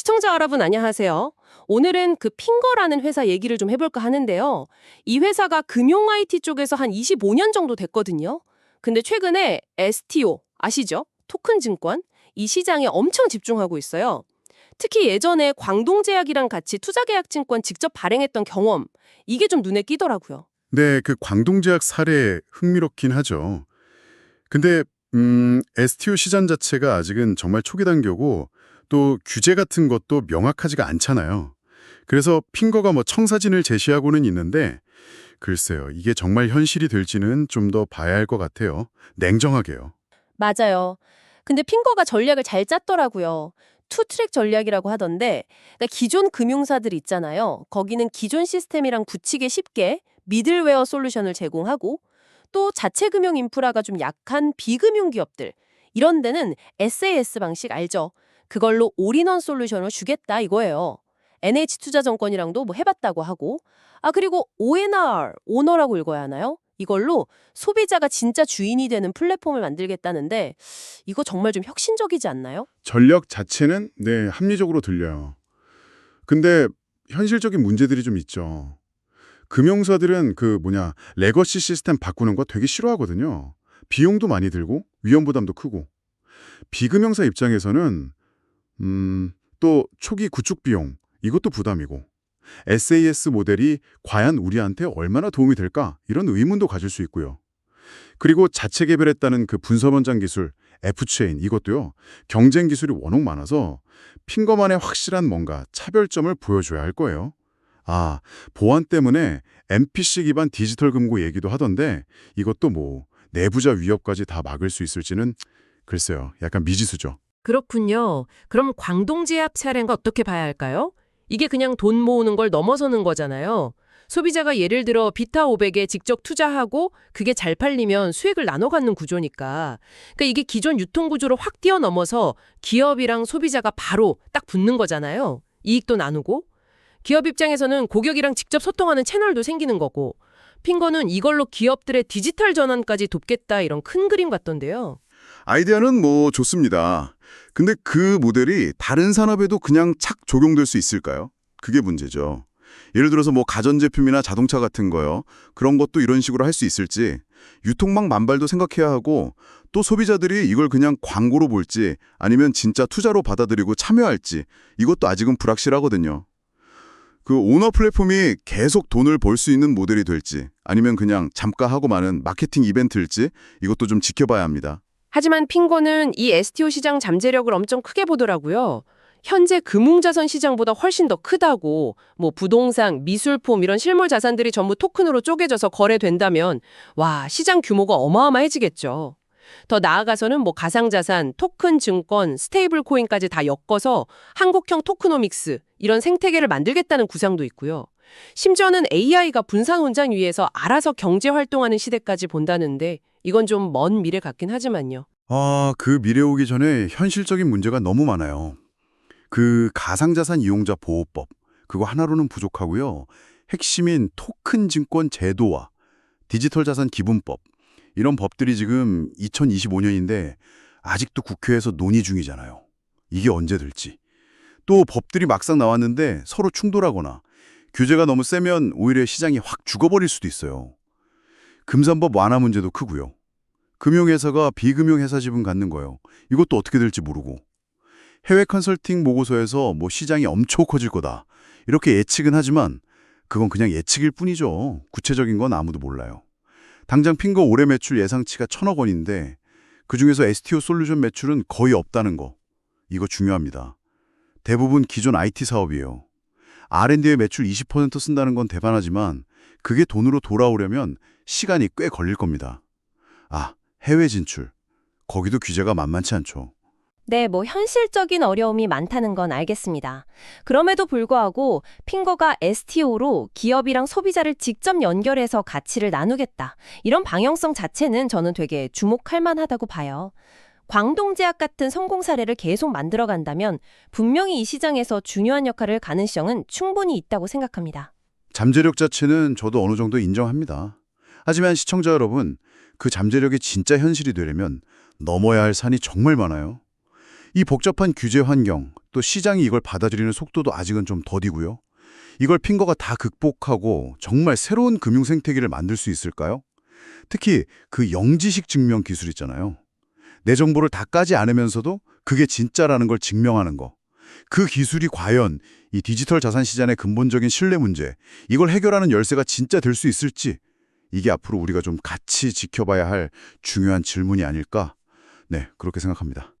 시청자 여러분 안녕하세요. 오늘은 그 핑거라는 회사 얘기를 좀 해볼까 하는데요. 이 회사가 금융 IT 쪽에서 한 25년 정도 됐거든요. 근데 최근에 STO, 아시죠? 토큰 증권, 이 시장에 엄청 집중하고 있어요. 특히 예전에 광동제약이랑 같이 투자계약증권 직접 발행했던 경험, 이게 좀 눈에 띄더라고요. 네, 그 광동제약 사례 흥미롭긴 하죠. 근데 STO 시장 자체가 아직은 정말 초기 단계고 또 규제 같은 것도 명확하지가 않잖아요. 그래서 핑거가 뭐 청사진을 제시하고는 있는데 글쎄요, 이게 정말 현실이 될지는 좀 더 봐야 할 것 같아요. 냉정하게요. 맞아요. 근데 핑거가 전략을 잘 짰더라고요. 투트랙 전략이라고 하던데, 그러니까 기존 금융사들 있잖아요. 거기는 기존 시스템이랑 붙이기 쉽게 미들웨어 솔루션을 제공하고, 또 자체 금융 인프라가 좀 약한 비금융 기업들, 이런 데는 SAS 방식 알죠? 그걸로 올인원 솔루션을 주겠다 이거예요. NH투자증권이랑도 뭐 해봤다고 하고, 그리고 ONR, 오너라고 읽어야 하나요? 이걸로 소비자가 진짜 주인이 되는 플랫폼을 만들겠다는데 이거 정말 좀 혁신적이지 않나요? 전략 자체는 네, 합리적으로 들려요. 근데 현실적인 문제들이 좀 있죠. 금융사들은 레거시 시스템 바꾸는 거 되게 싫어하거든요. 비용도 많이 들고 위험 부담도 크고. 비금융사 입장에서는 또 초기 구축 비용 이것도 부담이고. SAS 모델이 과연 우리한테 얼마나 도움이 될까? 이런 의문도 가질 수 있고요. 그리고 자체 개발했다는 그 분서번장 기술 F체인 이것도요. 경쟁 기술이 워낙 많아서 핑거만의 확실한 뭔가 차별점을 보여줘야 할 거예요. 보안 때문에 MPC 기반 디지털 금고 얘기도 하던데 이것도 뭐 내부자 위협까지 다 막을 수 있을지는 글쎄요. 약간 미지수죠. 그렇군요. 그럼 광동제약 사례는 어떻게 봐야 할까요? 이게 그냥 돈 모으는 걸 넘어서는 거잖아요. 소비자가 예를 들어 비타 500에 직접 투자하고 그게 잘 팔리면 수익을 나눠 갖는 구조니까. 그러니까 이게 기존 유통 구조를 확 뛰어넘어서 기업이랑 소비자가 바로 딱 붙는 거잖아요. 이익도 나누고. 기업 입장에서는 고객이랑 직접 소통하는 채널도 생기는 거고. 핑거는 이걸로 기업들의 디지털 전환까지 돕겠다 이런 큰 그림 같던데요. 아이디어는 뭐 좋습니다. 근데 그 모델이 다른 산업에도 그냥 착 적용될 수 있을까요? 그게 문제죠. 예를 들어서 뭐 가전제품이나 자동차 같은 거요. 그런 것도 이런 식으로 할 수 있을지 유통망 만발도 생각해야 하고 또 소비자들이 이걸 그냥 광고로 볼지 아니면 진짜 투자로 받아들이고 참여할지 이것도 아직은 불확실하거든요. 그 오너 플랫폼이 계속 돈을 벌 수 있는 모델이 될지 아니면 그냥 잠깐하고 마는 마케팅 이벤트일지 이것도 좀 지켜봐야 합니다. 하지만 핑거는 이 STO 시장 잠재력을 엄청 크게 보더라고요. 현재 금융자산 시장보다 훨씬 더 크다고, 뭐 부동산, 미술품 이런 실물 자산들이 전부 토큰으로 쪼개져서 거래된다면 와, 시장 규모가 어마어마해지겠죠. 더 나아가서는 뭐 가상자산, 토큰 증권, 스테이블 코인까지 다 엮어서 한국형 토크노믹스 이런 생태계를 만들겠다는 구상도 있고요. 심지어는 AI가 분산 원장 위에서 알아서 경제 활동하는 시대까지 본다는데 이건 좀 먼 미래 같긴 하지만요. 그 미래 오기 전에 현실적인 문제가 너무 많아요. 그 가상자산 이용자 보호법, 그거 하나로는 부족하고요. 핵심인 토큰 증권 제도와 디지털 자산 기본법, 이런 법들이 지금 2025년인데 아직도 국회에서 논의 중이잖아요. 이게 언제 될지. 또 법들이 막상 나왔는데 서로 충돌하거나 규제가 너무 세면 오히려 시장이 확 죽어버릴 수도 있어요. 금산법 완화 문제도 크고요. 금융회사가 비금융회사 지분 갖는 거예요. 이것도 어떻게 될지 모르고. 해외 컨설팅 보고서에서 뭐 시장이 엄청 커질 거다. 이렇게 예측은 하지만 그건 그냥 예측일 뿐이죠. 구체적인 건 아무도 몰라요. 당장 핑거 올해 매출 예상치가 1,000억 원인데 그중에서 STO 솔루션 매출은 거의 없다는 거. 이거 중요합니다. 대부분 기존 IT 사업이에요. R&D에 매출 20% 쓴다는 건 대단하지만 그게 돈으로 돌아오려면 시간이 꽤 걸릴 겁니다. 해외 진출. 거기도 규제가 만만치 않죠. 네, 뭐 현실적인 어려움이 많다는 건 알겠습니다. 그럼에도 불구하고 핑거가 STO로 기업이랑 소비자를 직접 연결해서 가치를 나누겠다. 이런 방향성 자체는 저는 되게 주목할 만하다고 봐요. 광동제약 같은 성공 사례를 계속 만들어간다면 분명히 이 시장에서 중요한 역할을 가능성은 충분히 있다고 생각합니다. 잠재력 자체는 저도 어느 정도 인정합니다. 하지만 시청자 여러분, 그 잠재력이 진짜 현실이 되려면 넘어야 할 산이 정말 많아요. 이 복잡한 규제 환경, 또 시장이 이걸 받아들이는 속도도 아직은 좀 더디고요. 이걸 핑거가 다 극복하고 정말 새로운 금융 생태계를 만들 수 있을까요? 특히 그 영지식 증명 기술 있잖아요. 내 정보를 다 까지 않으면서도 그게 진짜라는 걸 증명하는 거. 그 기술이 과연 이 디지털 자산 시장의 근본적인 신뢰 문제, 이걸 해결하는 열쇠가 진짜 될 수 있을지, 이게 앞으로 우리가 좀 같이 지켜봐야 할 중요한 질문이 아닐까? 네, 그렇게 생각합니다.